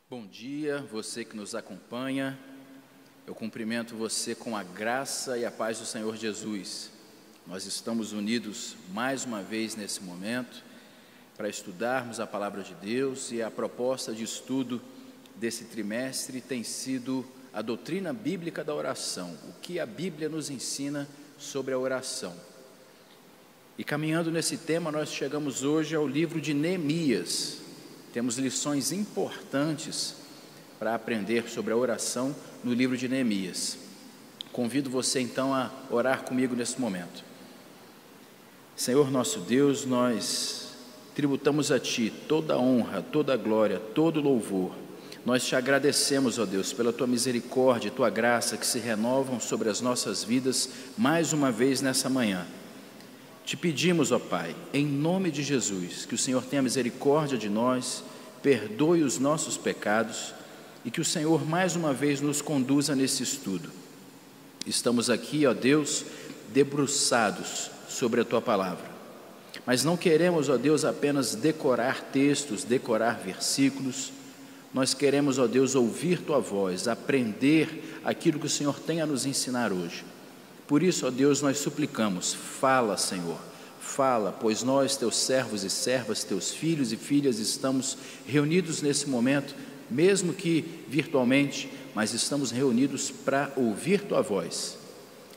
Bom dia, você que nos acompanha. Eu cumprimento você com a graça e a paz do Senhor Jesus. Nós estamos unidos mais uma vez nesse momento para estudarmos a palavra de Deus, e a proposta de estudo desse trimestre tem sido a doutrina bíblica da oração, o que a Bíblia nos ensina sobre a oração. E caminhando nesse tema, nós chegamos hoje ao livro de Neemias. Temos lições importantes para aprender sobre a oração no livro de Neemias. Convido você então a orar comigo nesse momento. Senhor nosso Deus, nós tributamos a Ti toda a honra, toda a glória, todo o louvor. Nós te agradecemos, ó Deus, pela Tua misericórdia e Tua graça que se renovam sobre as nossas vidas mais uma vez nessa manhã. Te pedimos, ó Pai, em nome de Jesus, que o Senhor tenha misericórdia de nós, perdoe os nossos pecados e que o Senhor mais uma vez nos conduza nesse estudo. Estamos aqui, ó Deus, debruçados sobre a Tua palavra, mas não queremos, ó Deus, apenas decorar textos, decorar versículos. Nós queremos, ó Deus, ouvir Tua voz, aprender aquilo que o Senhor tem a nos ensinar hoje. Por isso, ó Deus, nós suplicamos, fala, Senhor, fala, pois nós, Teus servos e servas, Teus filhos e filhas, estamos reunidos nesse momento, mesmo que virtualmente, mas estamos reunidos para ouvir Tua voz.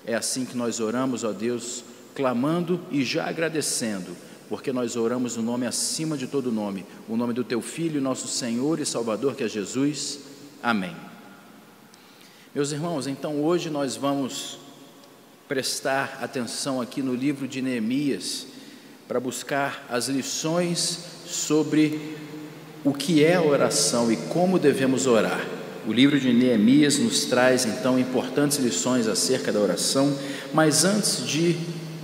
É assim que nós oramos, ó Deus, clamando e já agradecendo, porque nós oramos no nome acima de todo nome, o nome do Teu Filho, nosso Senhor e Salvador, que é Jesus. Amém. Meus irmãos, então hoje nós vamos prestar atenção aqui no livro de Neemias, para buscar as lições sobre o que é a oração e como devemos orar. O livro de Neemias nos traz então importantes lições acerca da oração, mas antes de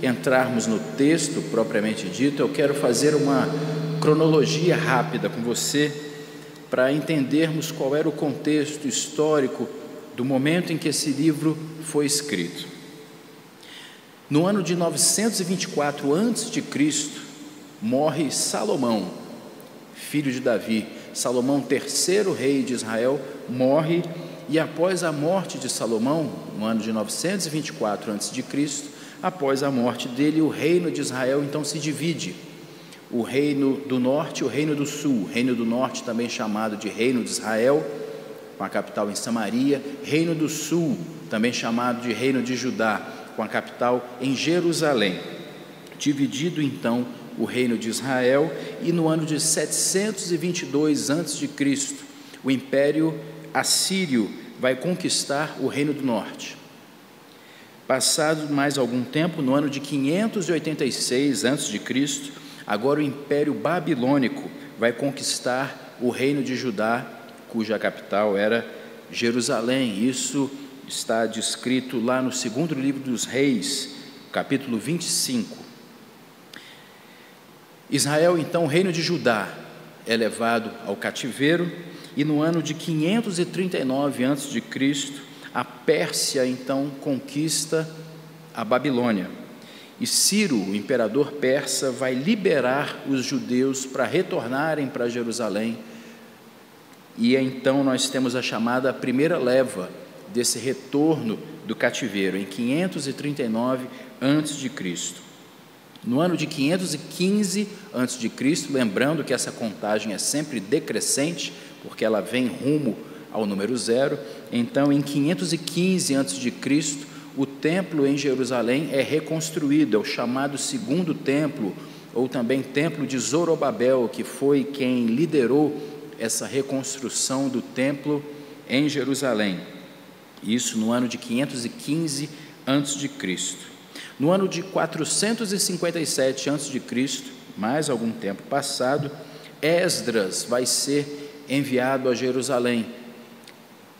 entrarmos no texto propriamente dito, eu quero fazer uma cronologia rápida com você, para entendermos qual era o contexto histórico do momento em que esse livro foi escrito. No ano de 924 a.C., morre Salomão, filho de Davi. Salomão, terceiro rei de Israel, morre, e após a morte de Salomão, no ano de 924 a.C., após a morte dele, o reino de Israel então se divide. O reino do norte e o reino do sul. O reino do norte, também chamado de reino de Israel, com a capital em Samaria. Reino do sul, também chamado de reino de Judá, com a capital em Jerusalém. Dividido então o reino de Israel, e no ano de 722 a.C., o Império Assírio vai conquistar o reino do norte. Passado mais algum tempo, no ano de 586 a.C., agora o Império Babilônico vai conquistar o reino de Judá, cuja capital era Jerusalém. Isso está descrito lá no segundo livro dos Reis, capítulo 25. Israel, então, o reino de Judá, é levado ao cativeiro, e no ano de 539 a.C., a Pérsia, então, conquista a Babilônia. E Ciro, o imperador persa, vai liberar os judeus para retornarem para Jerusalém. E então nós temos a chamada primeira leva desse retorno do cativeiro, em 539 a.C. No ano de 515 a.C., lembrando que essa contagem é sempre decrescente, porque ela vem rumo ao número zero, então em 515 a.C., o templo em Jerusalém é reconstruído, é o chamado segundo templo, ou também templo de Zorobabel, que foi quem liderou essa reconstrução do templo em Jerusalém. Isso no ano de 515 a.C. No ano de 457 a.C., mais algum tempo passado, Esdras vai ser enviado a Jerusalém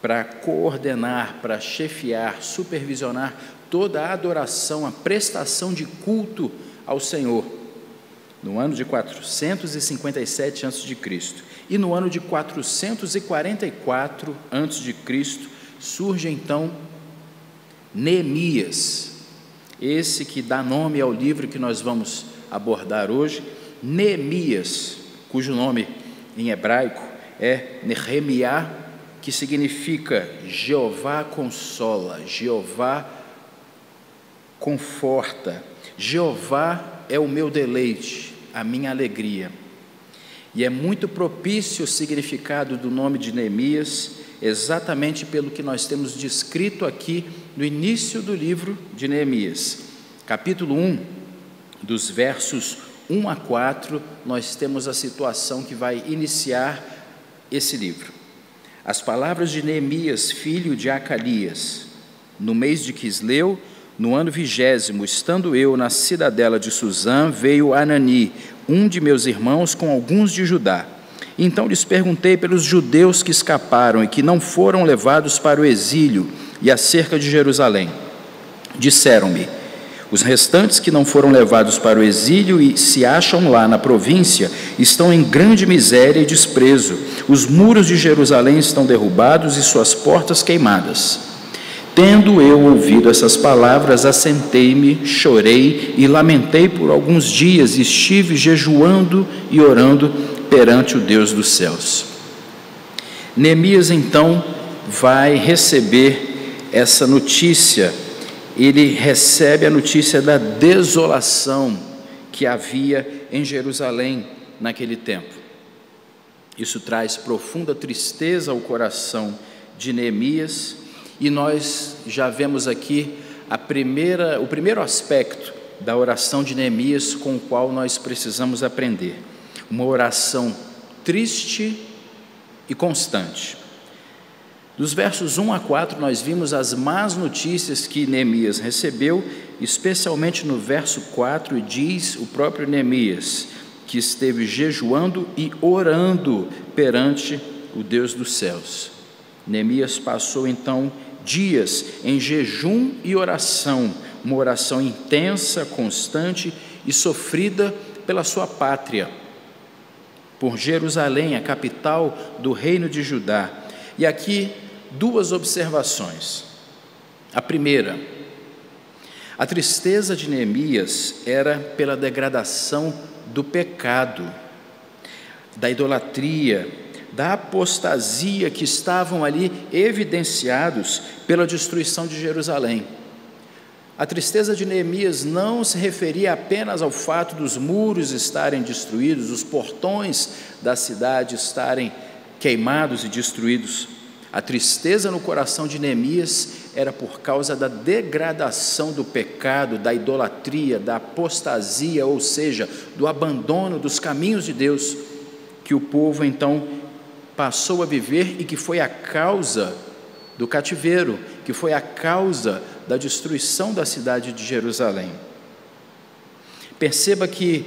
para coordenar, para chefiar, supervisionar toda a adoração, a prestação de culto ao Senhor, no ano de 457 a.C. E no ano de 444 a.C., surge então Neemias, esse que dá nome ao livro que nós vamos abordar hoje. Neemias, cujo nome em hebraico é Nehemiah, que significa Jeová consola, Jeová conforta, Jeová é o meu deleite, a minha alegria. E é muito propício o significado do nome de Neemias, exatamente pelo que nós temos descrito aqui no início do livro de Neemias. Capítulo 1, dos versos 1 a 4, nós temos a situação que vai iniciar esse livro. As palavras de Neemias, filho de Acalias: no mês de Quisleu, no ano 20º, estando eu na cidadela de Suzã, veio Anani, um de meus irmãos, com alguns de Judá. Então lhes perguntei pelos judeus que escaparam e que não foram levados para o exílio e acerca de Jerusalém. Disseram-me: os restantes que não foram levados para o exílio e se acham lá na província estão em grande miséria e desprezo. Os muros de Jerusalém estão derrubados e suas portas queimadas. Tendo eu ouvido essas palavras, assentei-me, chorei e lamentei por alguns dias, e estive jejuando e orando perante o Deus dos céus. Neemias então vai receber essa notícia. Ele recebe a notícia da desolação que havia em Jerusalém naquele tempo. Isso traz profunda tristeza ao coração de Neemias, e nós já vemos aqui o primeiro aspecto da oração de Neemias com o qual nós precisamos aprender. Uma oração triste e constante. Dos versos 1 a 4, nós vimos as más notícias que Neemias recebeu, especialmente no verso 4, diz o próprio Neemias, que esteve jejuando e orando perante o Deus dos céus. Neemias passou então dias em jejum e oração, uma oração intensa, constante e sofrida pela sua pátria, por Jerusalém, a capital do reino de Judá. E aqui, duas observações. A primeira: a tristeza de Neemias era pela degradação do pecado, da idolatria, da apostasia que estavam ali evidenciados pela destruição de Jerusalém. A tristeza de Neemias não se referia apenas ao fato dos muros estarem destruídos, os portões da cidade estarem queimados e destruídos. A tristeza no coração de Neemias era por causa da degradação do pecado, da idolatria, da apostasia, ou seja, do abandono dos caminhos de Deus, que o povo então passou a viver e que foi a causa do cativeiro, que foi a causa da destruição da cidade de Jerusalém. Perceba que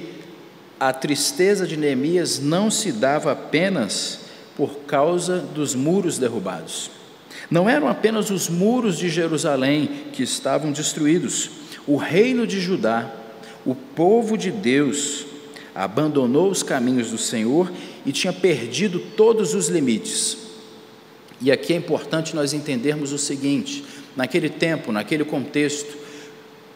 a tristeza de Neemias não se dava apenas por causa dos muros derrubados. Não eram apenas os muros de Jerusalém que estavam destruídos. O reino de Judá, o povo de Deus, abandonou os caminhos do Senhor e tinha perdido todos os limites. E aqui é importante nós entendermos o seguinte: naquele tempo, naquele contexto,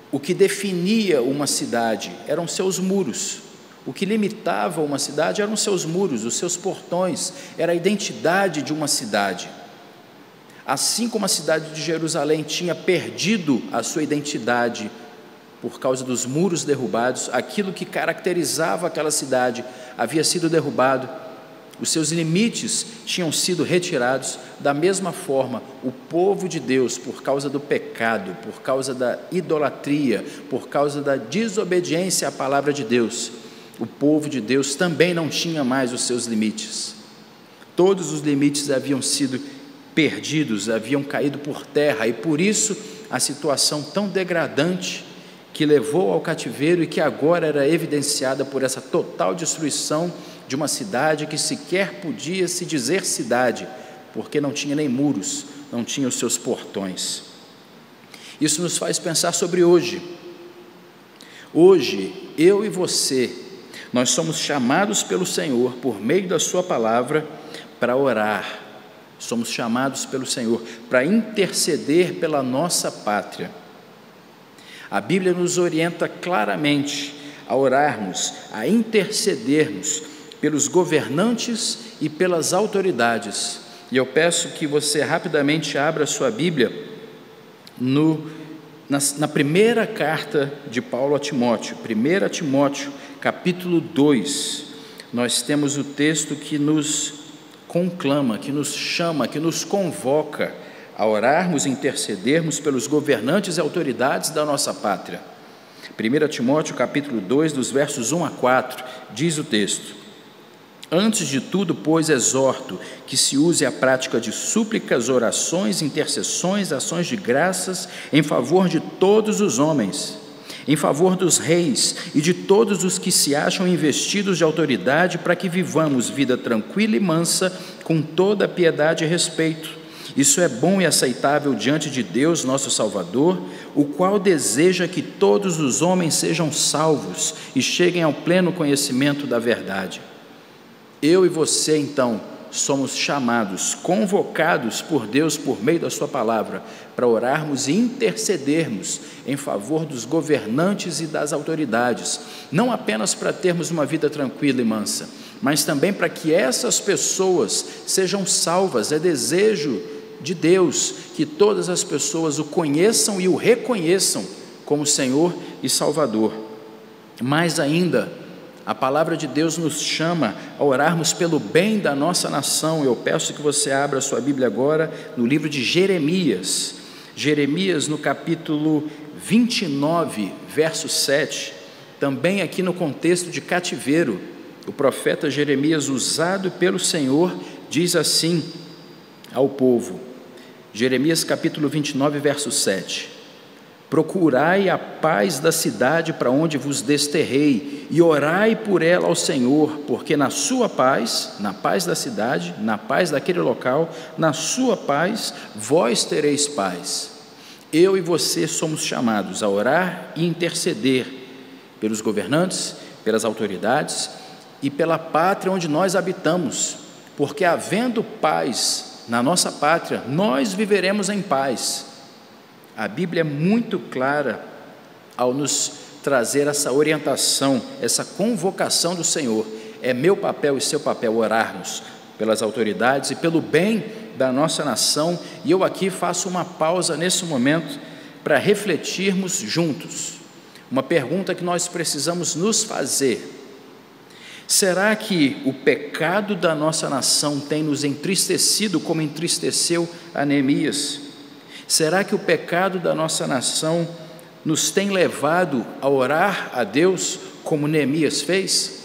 o que definia uma cidade eram seus muros. O que limitava uma cidade eram seus muros, os seus portões, era a identidade de uma cidade. Assim como a cidade de Jerusalém tinha perdido a sua identidade por causa dos muros derrubados, aquilo que caracterizava aquela cidade havia sido derrubado, os seus limites tinham sido retirados. Da mesma forma, o povo de Deus, por causa do pecado, por causa da idolatria, por causa da desobediência à palavra de Deus, o povo de Deus também não tinha mais os seus limites. Todos os limites haviam sido perdidos, haviam caído por terra, e por isso a situação tão degradante que levou ao cativeiro e que agora era evidenciada por essa total destruição de uma cidade que sequer podia se dizer cidade, porque não tinha nem muros, não tinha os seus portões. Isso nos faz pensar sobre hoje. Hoje, eu e você, nós somos chamados pelo Senhor, por meio da sua palavra, para orar. Somos chamados pelo Senhor para interceder pela nossa pátria. A Bíblia nos orienta claramente a orarmos, a intercedermos pelos governantes e pelas autoridades. E eu peço que você rapidamente abra sua Bíblia na primeira carta de Paulo a Timóteo, 1 Timóteo, capítulo 2. Nós temos o texto que nos conclama, que nos chama, que nos convoca a orarmos e intercedermos pelos governantes e autoridades da nossa pátria. 1 Timóteo, capítulo 2, dos versos 1 a 4, diz o texto: Antes de tudo, pois, exorto que se use a prática de súplicas, orações, intercessões, ações de graças em favor de todos os homens, em favor dos reis e de todos os que se acham investidos de autoridade, para que vivamos vida tranquila e mansa, com toda piedade e respeito. Isso é bom e aceitável diante de Deus, nosso Salvador, o qual deseja que todos os homens sejam salvos e cheguem ao pleno conhecimento da verdade. Eu e você, então, somos chamados, convocados por Deus por meio da sua palavra, para orarmos e intercedermos em favor dos governantes e das autoridades, não apenas para termos uma vida tranquila e mansa, mas também para que essas pessoas sejam salvas. É desejo de Deus que todas as pessoas o conheçam e o reconheçam como Senhor e Salvador. Mais ainda, a palavra de Deus nos chama a orarmos pelo bem da nossa nação. Eu peço que você abra sua Bíblia agora no livro de Jeremias. Jeremias, no capítulo 29, verso 7, também aqui no contexto de cativeiro, o profeta Jeremias, usado pelo Senhor, diz assim ao povo, Jeremias capítulo 29, verso 7: Procurai a paz da cidade para onde vos desterrei, e orai por ela ao Senhor, porque na sua paz, na paz da cidade, na paz daquele local, na sua paz, vós tereis paz. Eu e você somos chamados a orar e interceder pelos governantes, pelas autoridades e pela pátria onde nós habitamos, porque havendo paz na nossa pátria, nós viveremos em paz. A Bíblia é muito clara ao nos trazer essa orientação, essa convocação do Senhor. É meu papel e seu papel orarmos pelas autoridades e pelo bem da nossa nação. E eu aqui faço uma pausa nesse momento para refletirmos juntos. Uma pergunta que nós precisamos nos fazer: será que o pecado da nossa nação tem nos entristecido como entristeceu a Neemias? Será que o pecado da nossa nação nos tem levado a orar a Deus como Neemias fez?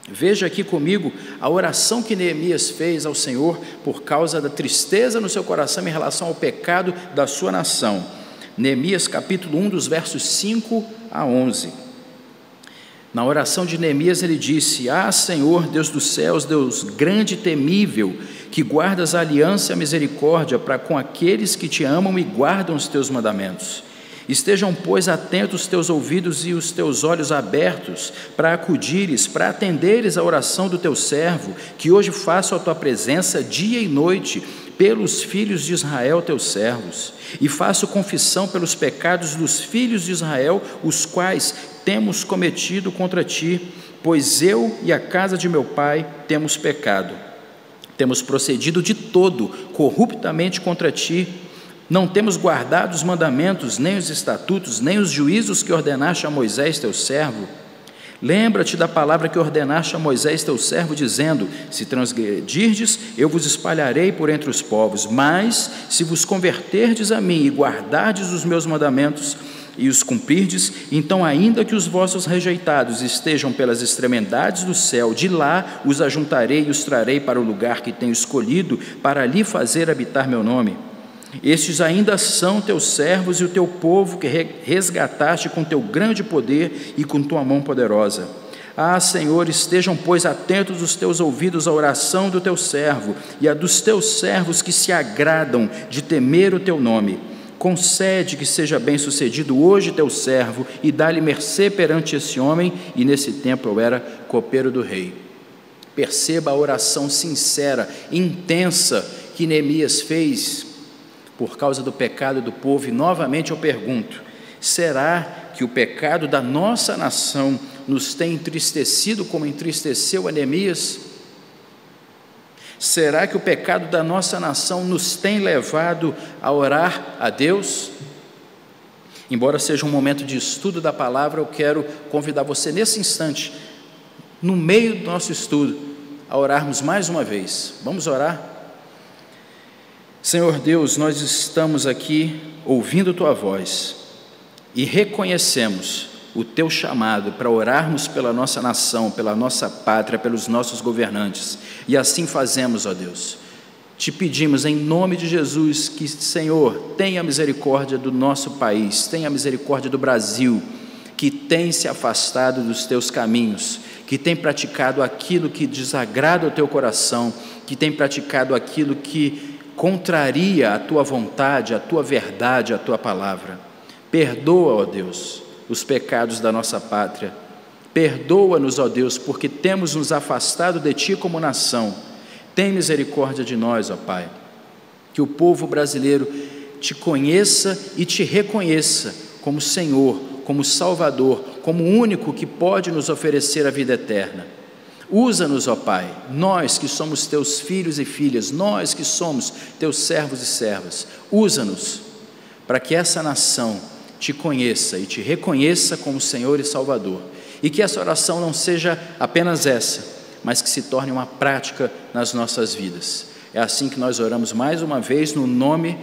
Veja aqui comigo a oração que Neemias fez ao Senhor por causa da tristeza no seu coração em relação ao pecado da sua nação. Neemias capítulo 1, dos versos 5 a 11. Na oração de Neemias ele disse: Ah, Senhor, Deus dos céus, Deus grande e temível, que guardas a aliança e a misericórdia para com aqueles que te amam e guardam os teus mandamentos. Estejam, pois, atentos os teus ouvidos e os teus olhos abertos, para acudires, para atenderes a oração do teu servo, que hoje faço a tua presença dia e noite, pelos filhos de Israel, teus servos, e faço confissão pelos pecados dos filhos de Israel, os quais temos cometido contra ti, pois eu e a casa de meu pai temos pecado. Temos procedido de todo corruptamente contra ti, não temos guardado os mandamentos, nem os estatutos, nem os juízos que ordenaste a Moisés, teu servo. Lembra-te da palavra que ordenaste a Moisés, teu servo, dizendo: se transgredirdes, eu vos espalharei por entre os povos, mas se vos converterdes a mim e guardardes os meus mandamentos e os cumprirdes, então ainda que os vossos rejeitados estejam pelas extremidades do céu, de lá os ajuntarei e os trarei para o lugar que tenho escolhido, para ali fazer habitar meu nome. Estes ainda são teus servos e o teu povo que resgataste com teu grande poder e com tua mão poderosa. Ah, Senhor, estejam, pois, atentos os teus ouvidos à oração do teu servo e a dos teus servos que se agradam de temer o teu nome. Concede que seja bem sucedido hoje teu servo e dá-lhe mercê perante esse homem. E nesse tempo eu era copeiro do rei. Perceba a oração sincera, intensa que Neemias fez por causa do pecado do povo. E novamente eu pergunto: será que o pecado da nossa nação nos tem entristecido como entristeceu a Neemias? Será que o pecado da nossa nação nos tem levado a orar a Deus? Embora seja um momento de estudo da palavra, eu quero convidar você nesse instante, no meio do nosso estudo, a orarmos mais uma vez. Vamos orar? Senhor Deus, nós estamos aqui ouvindo Tua voz e reconhecemos o Teu chamado para orarmos pela nossa nação, pela nossa pátria, pelos nossos governantes, e assim fazemos, ó Deus. Te pedimos em nome de Jesus que, Senhor, tenha misericórdia do nosso país, tenha misericórdia do Brasil, que tem se afastado dos Teus caminhos, que tem praticado aquilo que desagrada o Teu coração, que tem praticado aquilo que contraria a Tua vontade, a Tua verdade, a Tua palavra. Perdoa, ó Deus, os pecados da nossa pátria. Perdoa-nos, ó Deus, porque temos nos afastado de Ti como nação. Tem misericórdia de nós, ó Pai. Que o povo brasileiro Te conheça e Te reconheça como Senhor, como Salvador, como o único que pode nos oferecer a vida eterna. Usa-nos, ó Pai, nós que somos Teus filhos e filhas, nós que somos Teus servos e servas. Usa-nos para que essa nação Te conheça e Te reconheça como Senhor e Salvador. E que essa oração não seja apenas essa, mas que se torne uma prática nas nossas vidas. É assim que nós oramos mais uma vez no nome,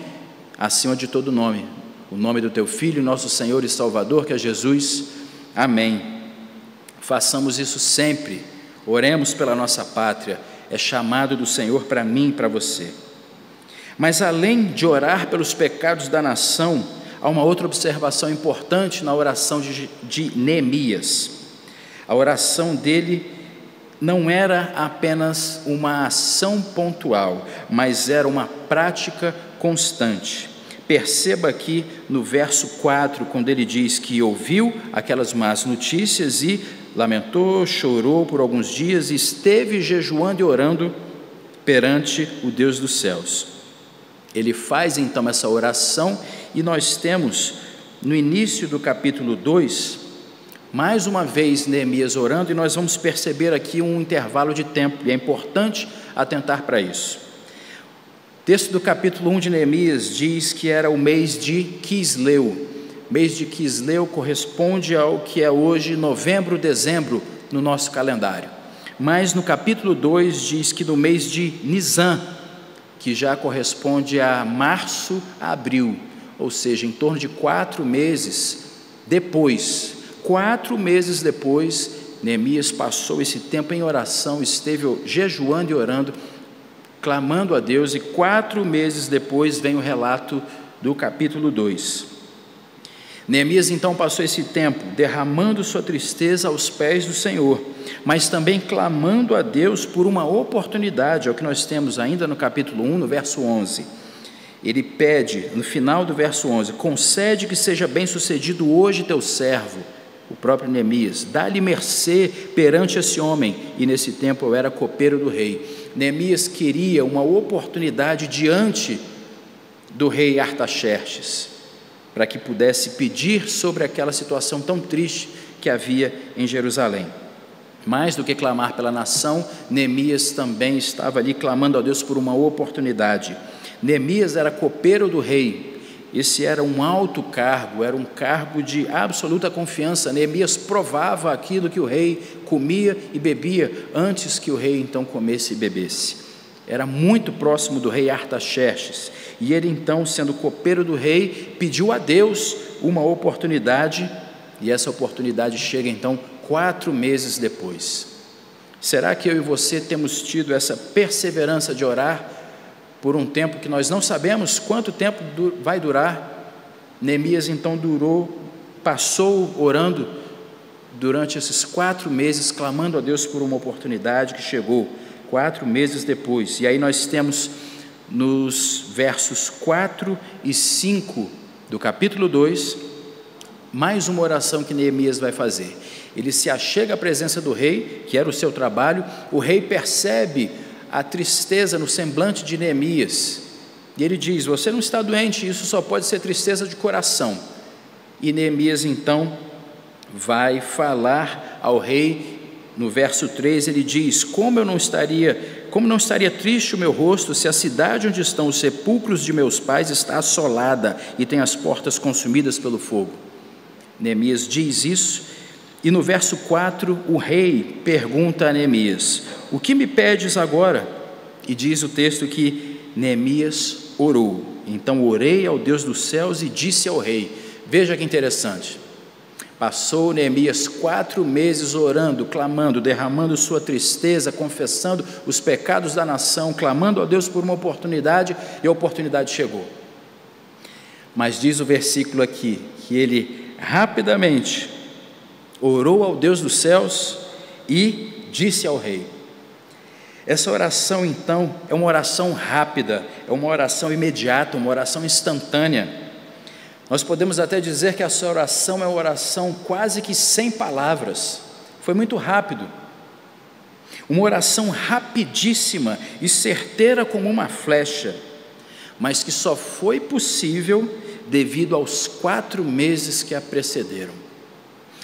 acima de todo nome, o nome do Teu Filho, nosso Senhor e Salvador, que é Jesus. Amém. Façamos isso sempre. Oremos pela nossa pátria. É chamado do Senhor para mim e para você. Mas além de orar pelos pecados da nação, há uma outra observação importante na oração de Neemias. A oração dele não era apenas uma ação pontual, mas era uma prática constante. Perceba aqui no verso 4, quando ele diz que ouviu aquelas más notícias e lamentou, chorou por alguns dias e esteve jejuando e orando perante o Deus dos céus. Ele faz então essa oração e nós temos no início do capítulo 2, mais uma vez Neemias orando, e nós vamos perceber aqui um intervalo de tempo, e é importante atentar para isso. O texto do capítulo 1 de Neemias diz que era o mês de Quisleu. O mês de Quisleu corresponde ao que é hoje novembro, dezembro no nosso calendário. Mas no capítulo 2 diz que no mês de Nisan, que já corresponde a março a abril, ou seja, em torno de 4 meses depois. 4 meses depois, Neemias passou esse tempo em oração, esteve jejuando e orando, clamando a Deus, e 4 meses depois vem o relato do capítulo 2. Neemias então passou esse tempo derramando sua tristeza aos pés do Senhor, mas também clamando a Deus por uma oportunidade, é o que nós temos ainda no capítulo 1, no verso 11. Ele pede, no final do verso 11, concede que seja bem sucedido hoje teu servo, o próprio Neemias, dá-lhe mercê perante esse homem, e nesse tempo eu era copeiro do rei. Neemias queria uma oportunidade diante do rei Artaxerxes, para que pudesse pedir sobre aquela situação tão triste que havia em Jerusalém. Mais do que clamar pela nação, Neemias também estava ali clamando a Deus por uma oportunidade. Neemias era copeiro do rei. Esse era um alto cargo, era um cargo de absoluta confiança. Neemias provava aquilo que o rei comia e bebia, antes que o rei então comesse e bebesse. Era muito próximo do rei Artaxerxes, e ele então, sendo copeiro do rei, pediu a Deus uma oportunidade, e essa oportunidade chega então 4 meses depois. Será que eu e você temos tido essa perseverança de orar por um tempo que nós não sabemos quanto tempo vai durar? Neemias então passou orando durante esses 4 meses, clamando a Deus por uma oportunidade que chegou 4 meses depois. E aí nós temos nos versos 4 e 5 do capítulo 2, mais uma oração que Neemias vai fazer. Ele se achega à presença do rei, que era o seu trabalho. O rei percebe a tristeza no semblante de Neemias, e ele diz: você não está doente, isso só pode ser tristeza de coração. E Neemias então vai falar ao rei. No verso 3 ele diz: como não estaria triste o meu rosto se a cidade onde estão os sepulcros de meus pais está assolada e tem as portas consumidas pelo fogo. Neemias diz isso, e no verso 4 o rei pergunta a Neemias: o que me pedes agora? E diz o texto que Neemias orou. Então orei ao Deus dos céus e disse ao rei. Veja que interessante. Passou Neemias 4 meses orando, clamando, derramando sua tristeza, confessando os pecados da nação, clamando a Deus por uma oportunidade, e a oportunidade chegou. Mas diz o versículo aqui, que ele rapidamente orou ao Deus dos céus e disse ao rei. Essa oração então é uma oração rápida, é uma oração imediata, uma oração instantânea. Nós podemos até dizer que essa oração é uma oração quase que sem palavras, foi muito rápido, uma oração rapidíssima e certeira como uma flecha, mas que só foi possível devido aos 4 meses que a precederam.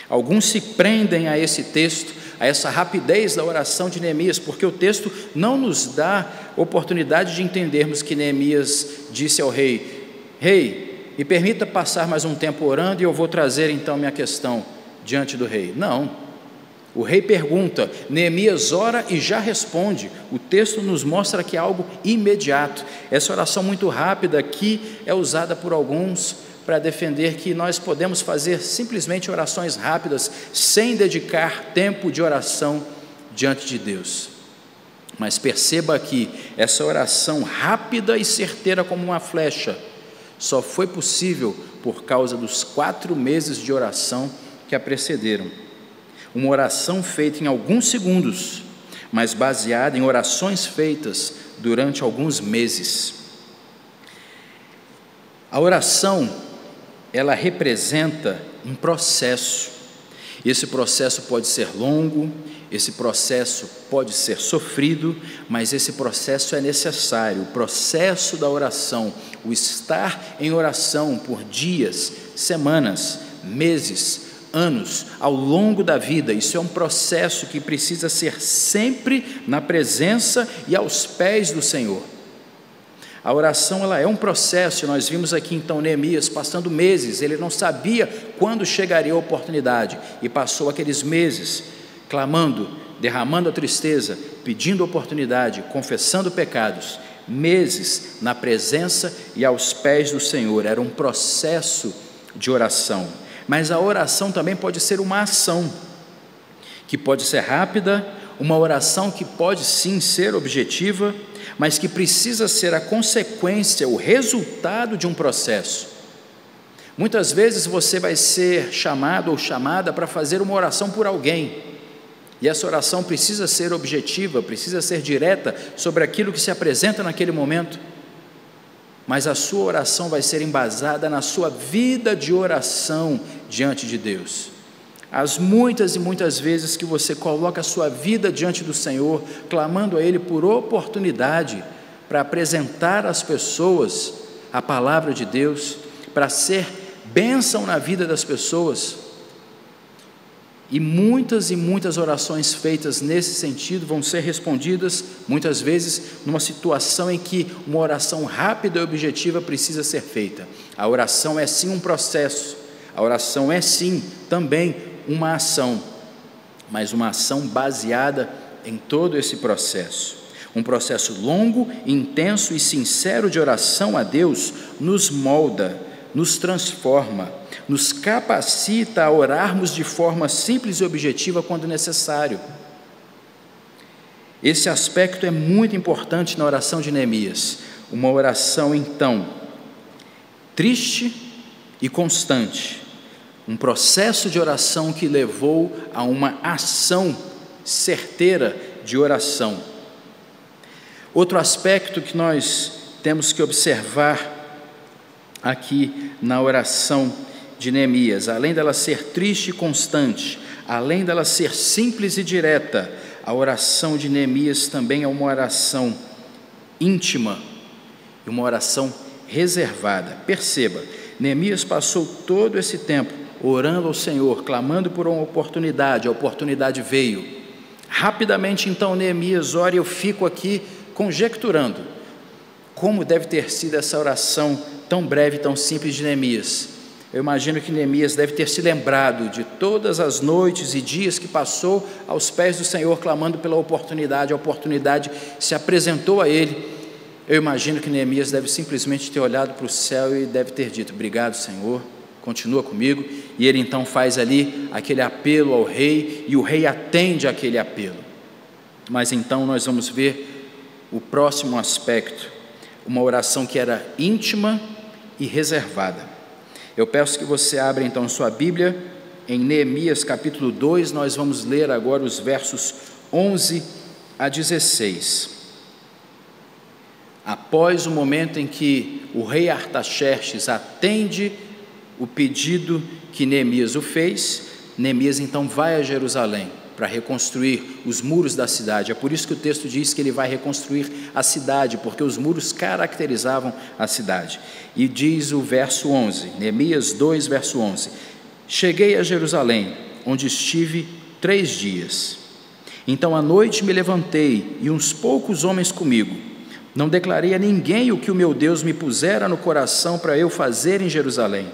Alguns se prendem a esse texto, a essa rapidez da oração de Neemias, porque o texto não nos dá oportunidade de entendermos que Neemias disse ao rei: rei, me permita passar mais um tempo orando e eu vou trazer então minha questão diante do rei. Não, o rei pergunta, Neemias ora e já responde. O texto nos mostra que é algo imediato. Essa oração muito rápida aqui é usada por alguns para defender que nós podemos fazer simplesmente orações rápidas sem dedicar tempo de oração diante de Deus. Mas perceba aqui, essa oração rápida e certeira como uma flecha só foi possível por causa dos 4 meses de oração que a precederam. Uma oração feita em alguns segundos, mas baseada em orações feitas durante alguns meses. A oração, ela representa um processo. Esse processo pode ser longo, esse processo pode ser sofrido, mas esse processo é necessário. O processo da oração, o estar em oração por dias, semanas, meses, anos, ao longo da vida, isso é um processo que precisa ser sempre na presença e aos pés do Senhor. A oração, ela é um processo. Nós vimos aqui então Neemias passando meses, ele não sabia quando chegaria a oportunidade, e passou aqueles meses clamando, derramando a tristeza, pedindo oportunidade, confessando pecados, meses na presença e aos pés do Senhor. Era um processo de oração. Mas a oração também pode ser uma ação, que pode ser rápida, uma oração que pode sim ser objetiva, mas que precisa ser a consequência, o resultado de um processo. Muitas vezes você vai ser chamado ou chamada para fazer uma oração por alguém, e essa oração precisa ser objetiva, precisa ser direta sobre aquilo que se apresenta naquele momento, mas a sua oração vai ser embasada na sua vida de oração diante de Deus. As muitas e muitas vezes que você coloca a sua vida diante do Senhor, clamando a Ele por oportunidade para apresentar às pessoas a palavra de Deus, para ser bênção na vida das pessoas, e muitas orações feitas nesse sentido vão ser respondidas, muitas vezes, numa situação em que uma oração rápida e objetiva precisa ser feita. A oração é sim um processo, a oração é sim também uma ação, mas uma ação baseada em todo esse processo. Um processo longo, intenso e sincero de oração a Deus nos molda, nos transforma, nos capacita a orarmos de forma simples e objetiva quando necessário. Esse aspecto é muito importante na oração de Neemias. Uma oração, então, triste e constante. Um processo de oração que levou a uma ação certeira de oração. Outro aspecto que nós temos que observar aqui na oração de Neemias, além dela ser triste e constante, além dela ser simples e direta, a oração de Neemias também é uma oração íntima e uma oração reservada. Perceba, Neemias passou todo esse tempo orando ao Senhor, clamando por uma oportunidade. A oportunidade veio. Rapidamente, então, Neemias ora, e eu fico aqui conjecturando como deve ter sido essa oração tão breve, tão simples de Neemias. Eu imagino que Neemias deve ter se lembrado de todas as noites e dias que passou aos pés do Senhor, clamando pela oportunidade. A oportunidade se apresentou a ele. Eu imagino que Neemias deve simplesmente ter olhado para o céu e deve ter dito: obrigado, Senhor, continua comigo. E ele então faz ali aquele apelo ao rei, e o rei atende àquele apelo. Mas então nós vamos ver o próximo aspecto, uma oração que era íntima e reservada. Eu peço que você abra então sua Bíblia em Neemias capítulo 2, nós vamos ler agora os versos 11 a 16. Após o momento em que o rei Artaxerxes atende o pedido que Neemias o fez, Neemias então vai a Jerusalém para reconstruir os muros da cidade. É por isso que o texto diz que ele vai reconstruir a cidade, porque os muros caracterizavam a cidade. E diz o verso 11, Neemias 2, verso 11: cheguei a Jerusalém, onde estive 3 dias. Então à noite me levantei, e uns poucos homens comigo. Não declarei a ninguém o que o meu Deus me pusera no coração para eu fazer em Jerusalém.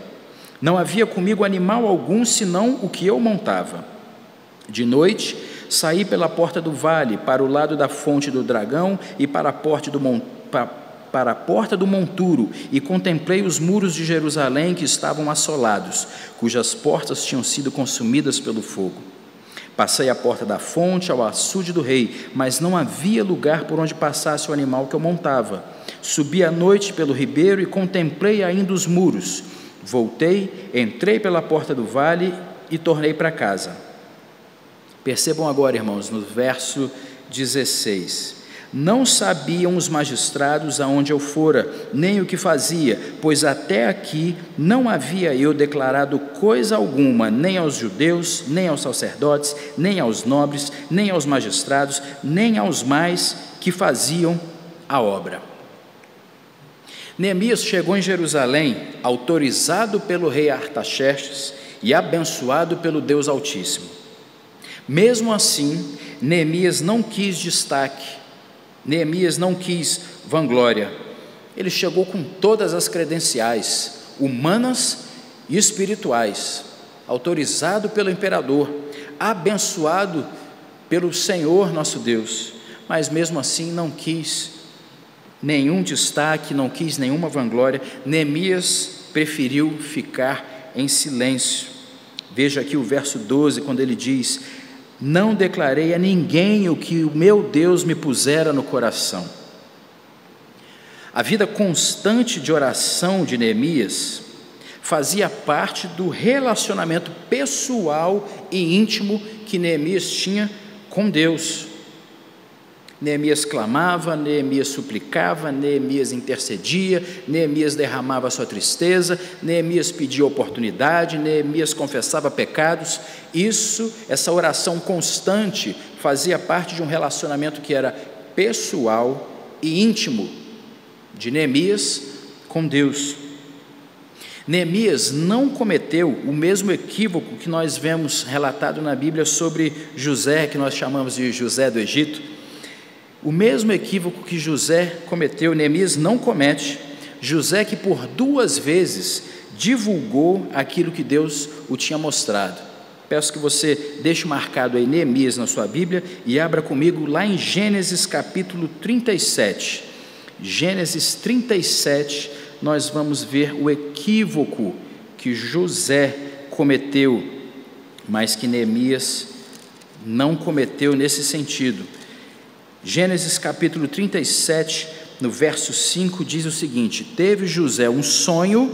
Não havia comigo animal algum, senão o que eu montava. De noite, saí pela porta do vale, para o lado da fonte do dragão e para a porta do monturo, e contemplei os muros de Jerusalém que estavam assolados, cujas portas tinham sido consumidas pelo fogo. Passei a porta da fonte ao açude do rei, mas não havia lugar por onde passasse o animal que eu montava. Subi à noite pelo ribeiro e contemplei ainda os muros. Voltei, entrei pela porta do vale e tornei para casa. Percebam agora, irmãos, no verso 16: não sabiam os magistrados aonde eu fora, nem o que fazia, pois até aqui não havia eu declarado coisa alguma, nem aos judeus, nem aos sacerdotes, nem aos nobres, nem aos magistrados, nem aos mais que faziam a obra. Neemias chegou em Jerusalém, autorizado pelo rei Artaxerxes e abençoado pelo Deus Altíssimo. Mesmo assim, Neemias não quis destaque, Neemias não quis vanglória. Ele chegou com todas as credenciais, humanas e espirituais, autorizado pelo imperador, abençoado pelo Senhor nosso Deus, mas mesmo assim não quis nenhum destaque, não quis nenhuma vanglória. Neemias preferiu ficar em silêncio. Veja aqui o verso 12, quando ele diz: não declarei a ninguém o que o meu Deus me pusera no coração. A vida constante de oração de Neemias fazia parte do relacionamento pessoal e íntimo que Neemias tinha com Deus. Neemias clamava, Neemias suplicava, Neemias intercedia, Neemias derramava sua tristeza, Neemias pedia oportunidade, Neemias confessava pecados. Essa oração constante fazia parte de um relacionamento que era pessoal e íntimo de Neemias com Deus. Neemias não cometeu o mesmo equívoco que nós vemos relatado na Bíblia sobre José, que nós chamamos de José do Egito. O mesmo equívoco que José cometeu, Neemias não comete. José, que por 2 vezes divulgou aquilo que Deus o tinha mostrado. Peço que você deixe marcado aí Neemias na sua Bíblia e abra comigo lá em Gênesis capítulo 37. Gênesis 37, nós vamos ver o equívoco que José cometeu, mas que Neemias não cometeu nesse sentido. Gênesis capítulo 37, no verso 5, diz o seguinte: teve José um sonho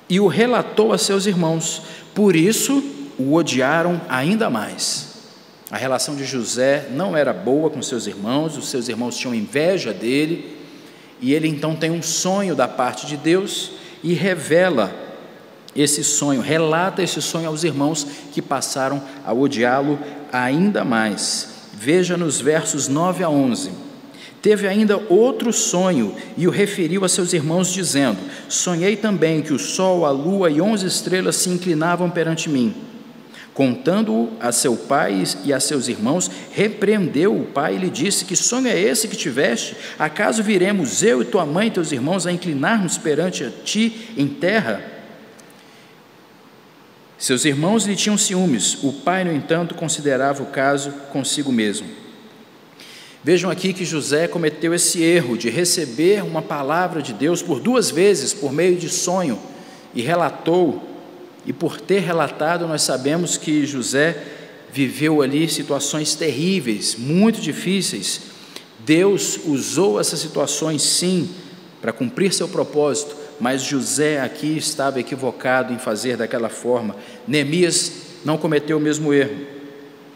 e o relatou a seus irmãos, por isso o odiaram ainda mais. A relação de José não era boa com seus irmãos, os seus irmãos tinham inveja dele, e ele então tem um sonho da parte de Deus e revela esse sonho, relata esse sonho aos irmãos, que passaram a odiá-lo ainda mais. Veja nos versos 9 a 11: Teve ainda outro sonho e o referiu a seus irmãos, dizendo: sonhei também que o sol, a lua e 11 estrelas se inclinavam perante mim. Contando-o a seu pai e a seus irmãos, repreendeu o pai e lhe disse: que sonho é esse que tiveste? Acaso viremos eu e tua mãe e teus irmãos a inclinar-nos perante a ti em terra? Seus irmãos lhe tinham ciúmes. O pai, no entanto, considerava o caso consigo mesmo. Vejam aqui que José cometeu esse erro de receber uma palavra de Deus por 2 vezes, por meio de sonho, e relatou. E por ter relatado, nós sabemos que José viveu ali situações terríveis, muito difíceis. Deus usou essas situações, sim, para cumprir seu propósito, mas José aqui estava equivocado em fazer daquela forma. Neemias não cometeu o mesmo erro,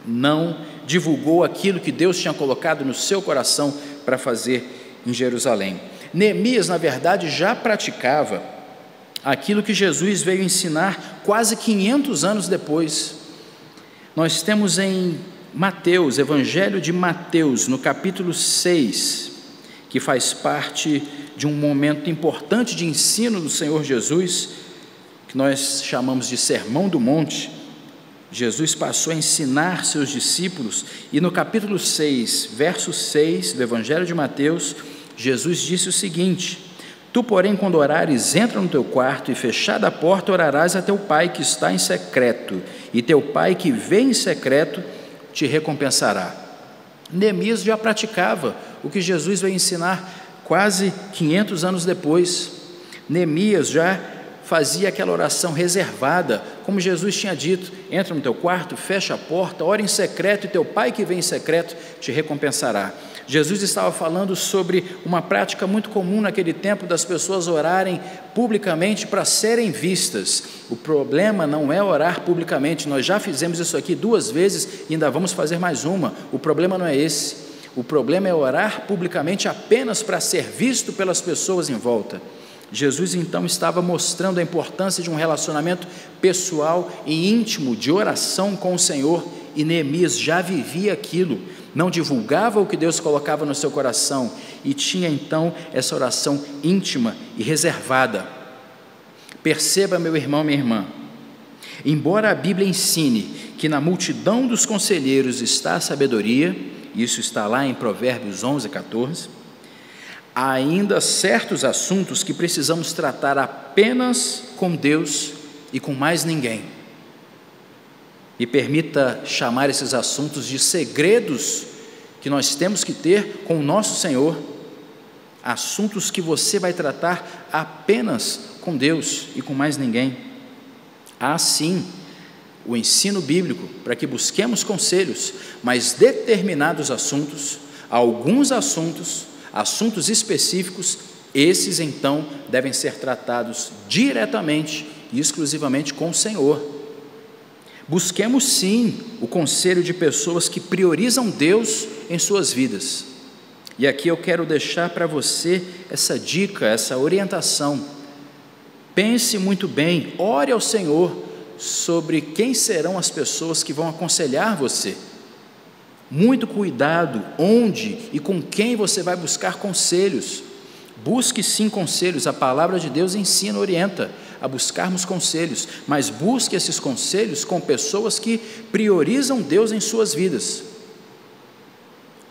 não divulgou aquilo que Deus tinha colocado no seu coração para fazer em Jerusalém. Neemias, na verdade, já praticava aquilo que Jesus veio ensinar quase 500 anos depois. Nós temos em Mateus, Evangelho de Mateus, no capítulo 6, que faz parte de um momento importante de ensino do Senhor Jesus, que nós chamamos de Sermão do Monte. Jesus passou a ensinar seus discípulos, e no capítulo 6, verso 6 do Evangelho de Mateus, Jesus disse o seguinte: tu, porém, quando orares, entra no teu quarto e, fechada a porta, orarás a teu pai que está em secreto, e teu pai que vê em secreto te recompensará. Neemias já praticava o que Jesus veio ensinar quase 500 anos depois. Neemias já fazia aquela oração reservada, como Jesus tinha dito: entra no teu quarto, fecha a porta, ora em secreto, e teu pai que vem em secreto te recompensará. Jesus estava falando sobre uma prática muito comum naquele tempo, das pessoas orarem publicamente para serem vistas. O problema não é orar publicamente, nós já fizemos isso aqui 2 vezes e ainda vamos fazer mais uma. O problema não é esse, o problema é orar publicamente apenas para ser visto pelas pessoas em volta. Jesus então estava mostrando a importância de um relacionamento pessoal e íntimo de oração com o Senhor, e Neemias já vivia aquilo, não divulgava o que Deus colocava no seu coração, e tinha então essa oração íntima e reservada. Perceba, meu irmão, minha irmã, embora a Bíblia ensine que na multidão dos conselheiros está a sabedoria, isso está lá em Provérbios 11, 14, há ainda certos assuntos que precisamos tratar apenas com Deus e com mais ninguém. Me permita chamar esses assuntos de segredos que nós temos que ter com o nosso Senhor, assuntos que você vai tratar apenas com Deus e com mais ninguém. Há sim o ensino bíblico para que busquemos conselhos, mas determinados assuntos, alguns assuntos específicos, esses então devem ser tratados diretamente e exclusivamente com o Senhor. Busquemos sim o conselho de pessoas que priorizam Deus em suas vidas. E aqui eu quero deixar para você essa dica, essa orientação. Pense muito bem, ore ao Senhor sobre quem serão as pessoas que vão aconselhar você. Muito cuidado onde e com quem você vai buscar conselhos. Busque sim conselhos, a palavra de Deus ensina, orienta a buscarmos conselhos, mas busque esses conselhos com pessoas que priorizam Deus em suas vidas.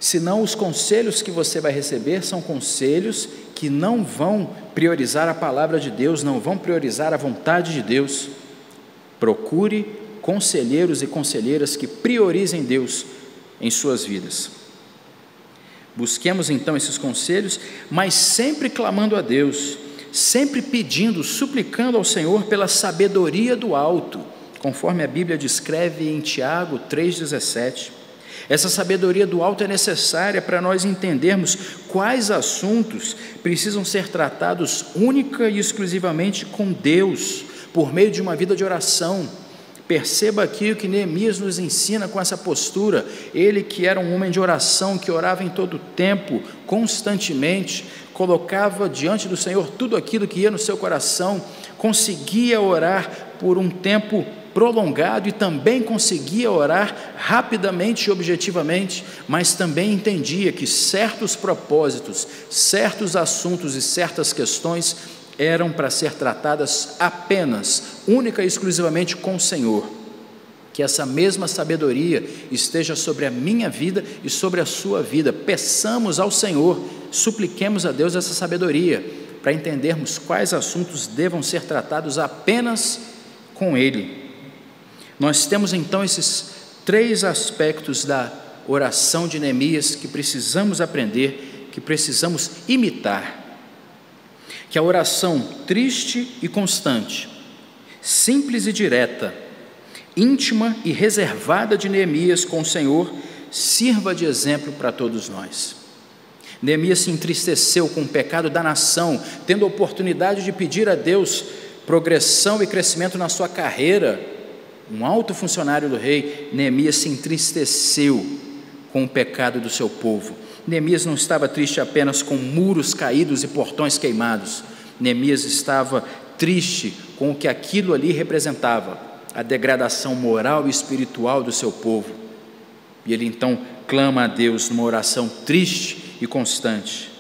Senão os conselhos que você vai receber são conselhos que não vão priorizar a palavra de Deus, não vão priorizar a vontade de Deus. Procure conselheiros e conselheiras que priorizem Deus em suas vidas. Busquemos então esses conselhos, mas sempre clamando a Deus, sempre pedindo, suplicando ao Senhor pela sabedoria do alto, conforme a Bíblia descreve em Tiago 3,17. Essa sabedoria do alto é necessária para nós entendermos quais assuntos precisam ser tratados única e exclusivamente com Deus, por meio de uma vida de oração. Perceba aqui o que Neemias nos ensina com essa postura. Ele, que era um homem de oração, que orava em todo o tempo, constantemente, colocava diante do Senhor tudo aquilo que ia no seu coração, conseguia orar por um tempo prolongado e também conseguia orar rapidamente e objetivamente, mas também entendia que certos propósitos, certos assuntos e certas questões eram para ser tratadas apenas, única e exclusivamente com o Senhor. Que essa mesma sabedoria esteja sobre a minha vida e sobre a sua vida. Peçamos ao Senhor, supliquemos a Deus essa sabedoria, para entendermos quais assuntos devam ser tratados apenas com Ele. Nós temos então esses 3 aspectos da oração de Neemias que precisamos aprender, que precisamos imitar. Que a oração triste e constante, simples e direta, íntima e reservada de Neemias com o Senhor, sirva de exemplo para todos nós. Neemias se entristeceu com o pecado da nação, tendo a oportunidade de pedir a Deus progressão e crescimento na sua carreira. Um alto funcionário do rei, Neemias se entristeceu com o pecado do seu povo. Neemias não estava triste apenas com muros caídos e portões queimados. Neemias estava triste com o que aquilo ali representava, a degradação moral e espiritual do seu povo. E ele então clama a Deus numa oração triste e constante.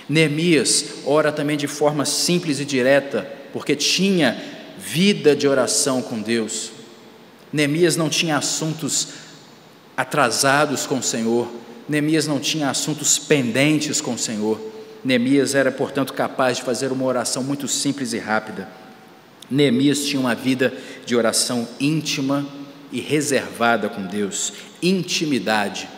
Neemias ora também de forma simples e direta, porque tinha vida de oração com Deus. Neemias não tinha assuntos atrasados com o Senhor, Neemias não tinha assuntos pendentes com o Senhor. Neemias era, portanto, capaz de fazer uma oração muito simples e rápida. Neemias tinha uma vida de oração íntima e reservada com Deus, intimidade.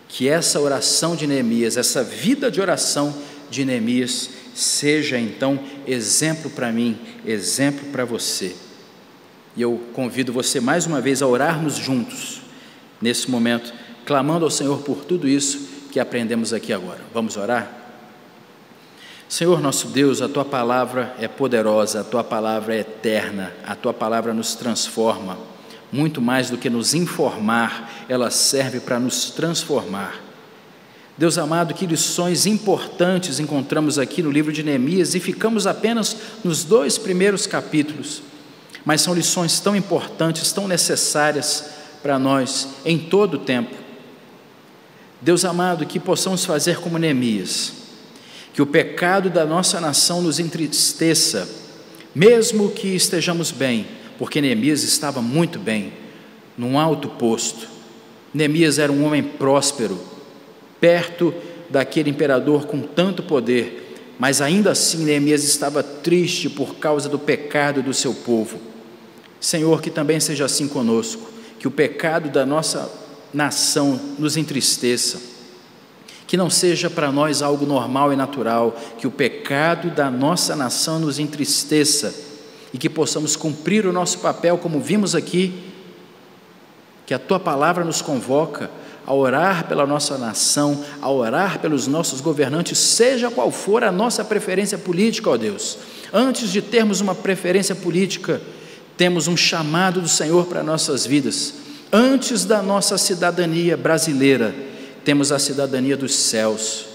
Que essa oração de Neemias, essa vida de oração de Neemias, seja então exemplo para mim, exemplo para você. E eu convido você mais uma vez a orarmos juntos, nesse momento, clamando ao Senhor por tudo isso que aprendemos aqui agora. Vamos orar? Senhor nosso Deus, a Tua palavra é poderosa, a Tua palavra é eterna, a Tua palavra nos transforma, muito mais do que nos informar, ela serve para nos transformar. Deus amado, que lições importantes encontramos aqui no livro de Neemias e ficamos apenas nos 2 primeiros capítulos, mas são lições tão importantes, tão necessárias para nós em todo o tempo. Deus amado, que possamos fazer como Neemias, que o pecado da nossa nação nos entristeça, mesmo que estejamos bem, porque Neemias estava muito bem, num alto posto. Neemias era um homem próspero, perto daquele imperador com tanto poder, mas ainda assim Neemias estava triste por causa do pecado do seu povo. Senhor, que também seja assim conosco, que o pecado da nossa nação nos entristeça, que não seja para nós algo normal e natural, que o pecado da nossa nação nos entristeça e que possamos cumprir o nosso papel, como vimos aqui, que a Tua palavra nos convoca a orar pela nossa nação, a orar pelos nossos governantes, seja qual for a nossa preferência política, ó Deus. Antes de termos uma preferência política, temos um chamado do Senhor para nossas vidas. Antes da nossa cidadania brasileira, temos a cidadania dos céus,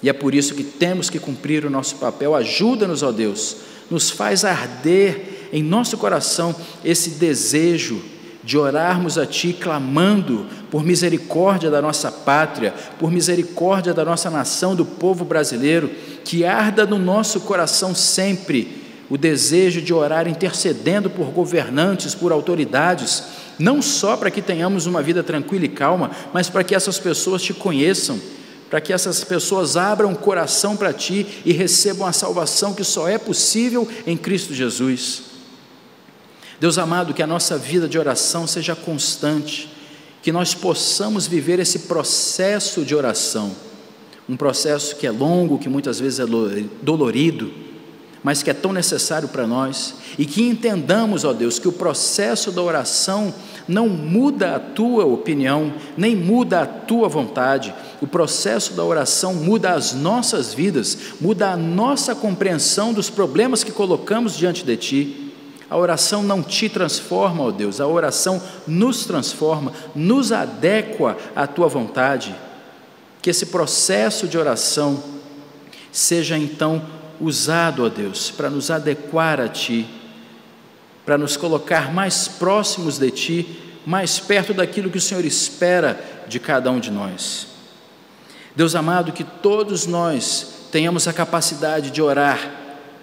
e é por isso que temos que cumprir o nosso papel. Ajuda-nos, ó Deus, nos faz arder em nosso coração esse desejo de orarmos a Ti, clamando por misericórdia da nossa pátria, por misericórdia da nossa nação, do povo brasileiro, que arda no nosso coração sempre o desejo de orar intercedendo por governantes, por autoridades, não só para que tenhamos uma vida tranquila e calma, mas para que essas pessoas Te conheçam, para que essas pessoas abram o coração para Ti e recebam a salvação que só é possível em Cristo Jesus. Deus amado, que a nossa vida de oração seja constante, que nós possamos viver esse processo de oração, um processo que é longo, que muitas vezes é dolorido, mas que é tão necessário para nós, e que entendamos, ó Deus, que o processo da oração não muda a Tua opinião, nem muda a Tua vontade. O processo da oração muda as nossas vidas, muda a nossa compreensão dos problemas que colocamos diante de Ti. A oração não Te transforma, ó Deus, a oração nos transforma, nos adequa à Tua vontade. Que esse processo de oração seja então usado, ó Deus, para nos adequar a Ti, para nos colocar mais próximos de Ti, mais perto daquilo que o Senhor espera de cada um de nós. Deus amado, que todos nós tenhamos a capacidade de orar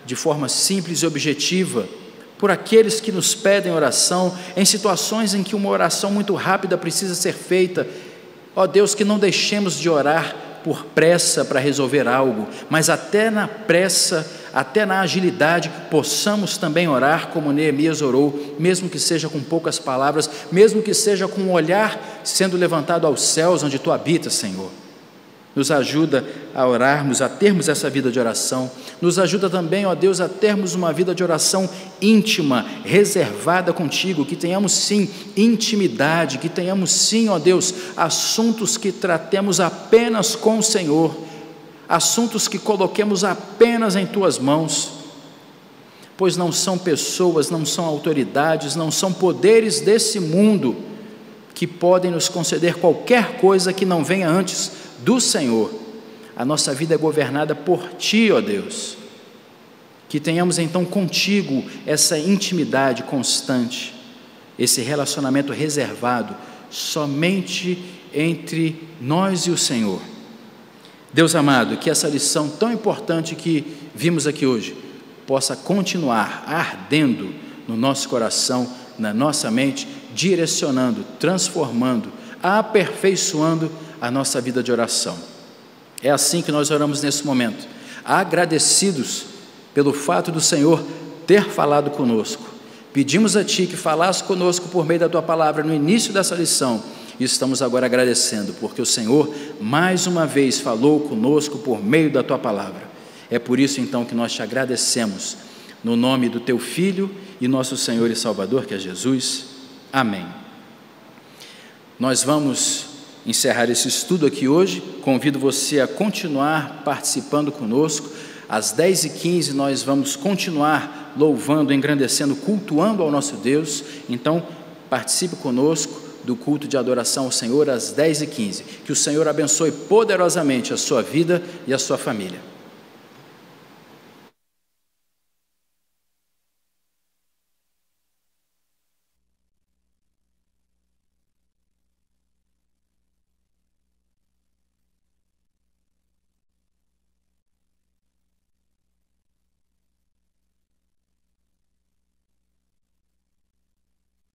de forma simples e objetiva por aqueles que nos pedem oração, em situações em que uma oração muito rápida precisa ser feita. Ó Deus, que não deixemos de orar por pressa para resolver algo, mas até na pressa, até na agilidade, possamos também orar como Neemias orou, mesmo que seja com poucas palavras, mesmo que seja com um olhar sendo levantado aos céus onde Tu habitas, Senhor. Nos ajuda a orarmos, a termos essa vida de oração. Nos ajuda também, ó Deus, a termos uma vida de oração íntima, reservada contigo, que tenhamos sim intimidade, que tenhamos sim, ó Deus, assuntos que tratemos apenas com o Senhor, assuntos que coloquemos apenas em Tuas mãos, pois não são pessoas, não são autoridades, não são poderes desse mundo que podem nos conceder qualquer coisa que não venha antes do Senhor. A nossa vida é governada por Ti, ó Deus. Que tenhamos então contigo essa intimidade constante, esse relacionamento reservado somente entre nós e o Senhor. Deus amado, que essa lição tão importante que vimos aqui hoje possa continuar ardendo no nosso coração, na nossa mente, direcionando, transformando, aperfeiçoando a nossa vida de oração. É assim que nós oramos nesse momento, agradecidos pelo fato do Senhor ter falado conosco. Pedimos a Ti que falasse conosco por meio da Tua palavra no início dessa lição, e estamos agora agradecendo, porque o Senhor mais uma vez falou conosco por meio da Tua palavra. É por isso então que nós Te agradecemos, no nome do Teu Filho e nosso Senhor e Salvador, que é Jesus. Amém. Nós vamos encerrar esse estudo aqui hoje. Convido você a continuar participando conosco. Às 10h15 nós vamos continuar louvando, engrandecendo, cultuando ao nosso Deus. Então participe conosco do culto de adoração ao Senhor às 10h15. Que o Senhor abençoe poderosamente a sua vida e a sua família.